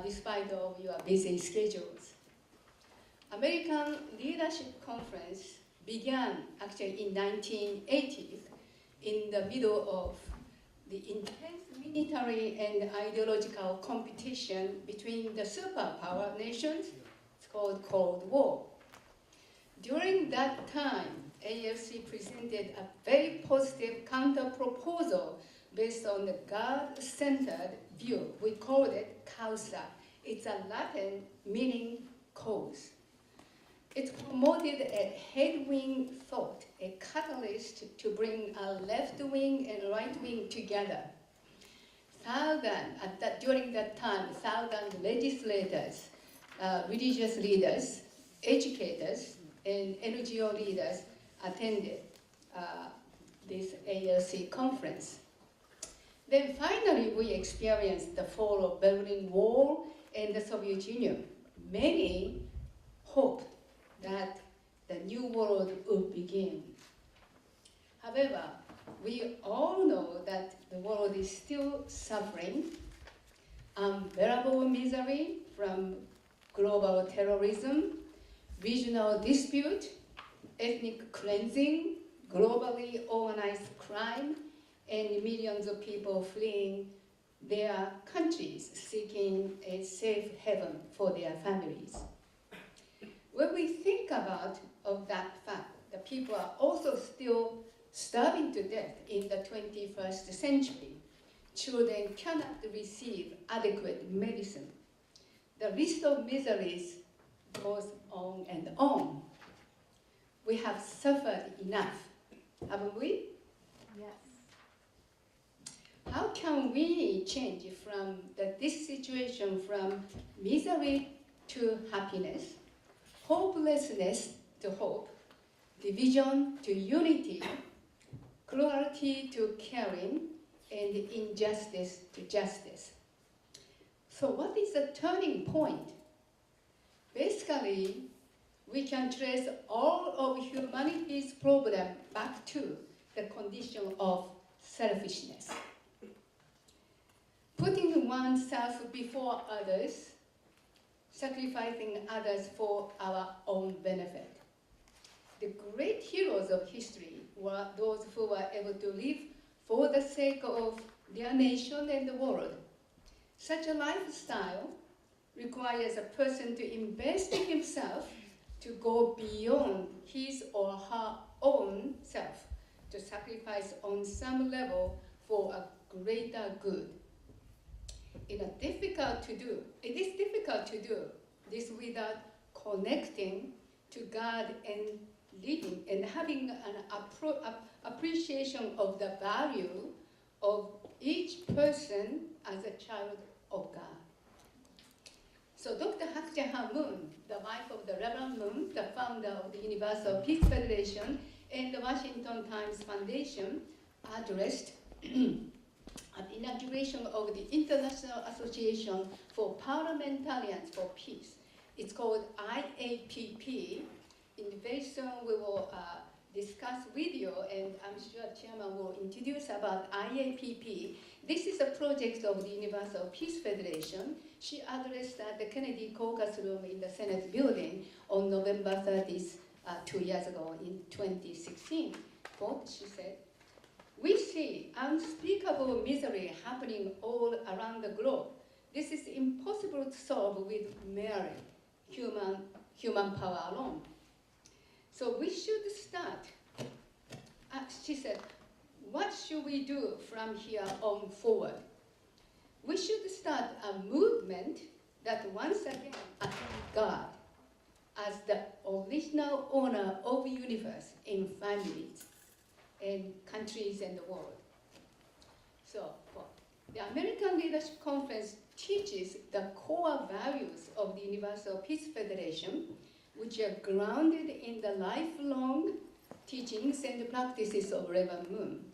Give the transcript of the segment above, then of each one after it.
despite of your busy schedules. American Leadership Conference began actually in 1980s in the middle of the intense military and ideological competition between the superpower nations. It's called Cold War. During that time, ALC presented a very positive counter-proposal based on the God-centered view. We called it causa. It's a Latin meaning cause. It promoted a head-wing thought, a catalyst to bring a left wing and right wing together. During that time, thousand legislators, religious leaders, educators, and NGO leaders attended this ALC conference. Then finally, we experienced the fall of Berlin Wall and the Soviet Union. Many hoped that the new world would begin. However, we all know that the world is still suffering unbearable misery from global terrorism, regional dispute, ethnic cleansing, globally organized crime, and millions of people fleeing their countries, seeking a safe haven for their families. When we think about that fact, the people are also still starving to death in the 21st century. Children cannot receive adequate medicine. The list of miseries goes on and on. We have suffered enough, haven't we? Yes. How can we change from this situation from misery to happiness, hopelessness to hope, division to unity, cruelty to caring, and injustice to justice? So what is the turning point? Basically, we can trace all of humanity's problem back to the condition of selfishness. Putting oneself before others, sacrificing others for our own benefit. The great heroes of history were those who were able to live for the sake of their nation and the world. Such a lifestyle requires a person to invest in himself, to go beyond his or her own self, to sacrifice on some level for a greater good. It is difficult to do this without connecting to God and living and having an appreciation of the value of each person as a child of God. So Dr. Hak Ja Moon, the wife of the Reverend Moon, the founder of the Universal Peace Federation and the Washington Times Foundation, addressed at the inauguration of the International Association for Parliamentarians for Peace. It's called IAPP. Very soon we will discuss with you, and I'm sure Chairman will introduce about IAPP. This is a project of the Universal Peace Federation. She addressed at the Kennedy Caucus Room in the Senate building on November 30th, 2 years ago in 2016. Quote, she said, "We see unspeakable misery happening all around the globe. This is impossible to solve with mere human power alone. So we should start," she said, "what should we do from here on forward? We should start a movement that once again affirms God as the original owner of the universe in families and countries and the world." So the American Leadership Conference teaches the core values of the Universal Peace Federation, which are grounded in the lifelong teachings and practices of Reverend Moon.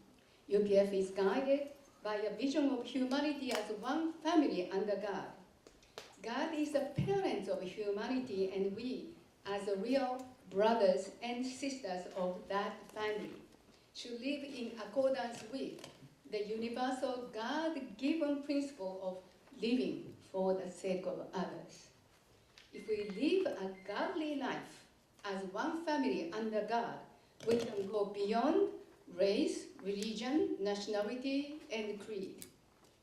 UPF is guided by a vision of humanity as one family under God. God is the parent of humanity, and we, as real brothers and sisters of that family, should live in accordance with the universal God-given principle of living for the sake of others. If we live a godly life as one family under God, we can go beyond race, religion, nationality, and creed.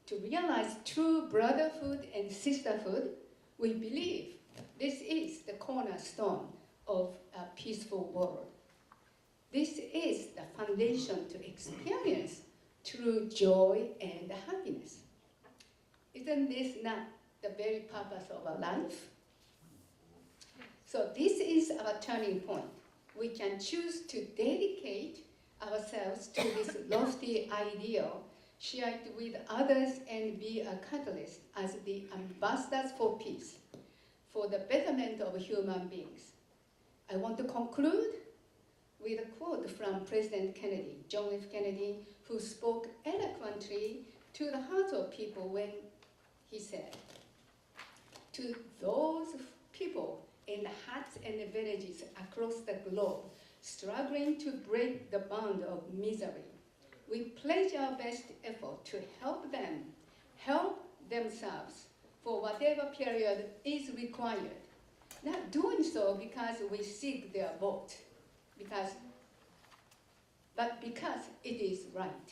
To realize true brotherhood and sisterhood, we believe this is the cornerstone of a peaceful world. This is the foundation to experience true joy and happiness. Isn't this not the very purpose of our life? So this is our turning point. We can choose to dedicate ourselves to this lofty ideal, share it with others, and be a catalyst as the ambassadors for peace, for the betterment of human beings. I want to conclude with a quote from President Kennedy, John F. Kennedy, who spoke eloquently to the hearts of people when he said, "To those people in the huts and the villages across the globe struggling to break the bond of misery, we pledge our best effort to help them help themselves for whatever period is required, not doing so because we seek their vote, but because it is right.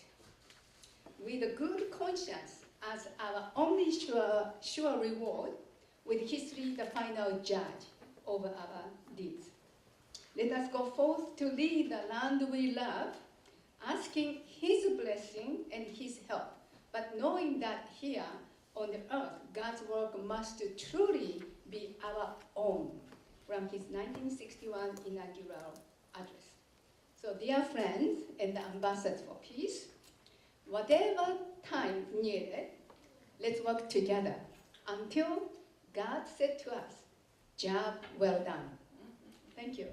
With a good conscience as our only sure reward, with history the final judge over our deeds. Let us go forth to lead the land we love, asking His blessing and His help, but knowing that here on the earth, God's work must truly be our own," from his 1961 inaugural address. So dear friends and the ambassadors for peace, whatever time needed, let's work together until God said to us, "Job well done." Thank you.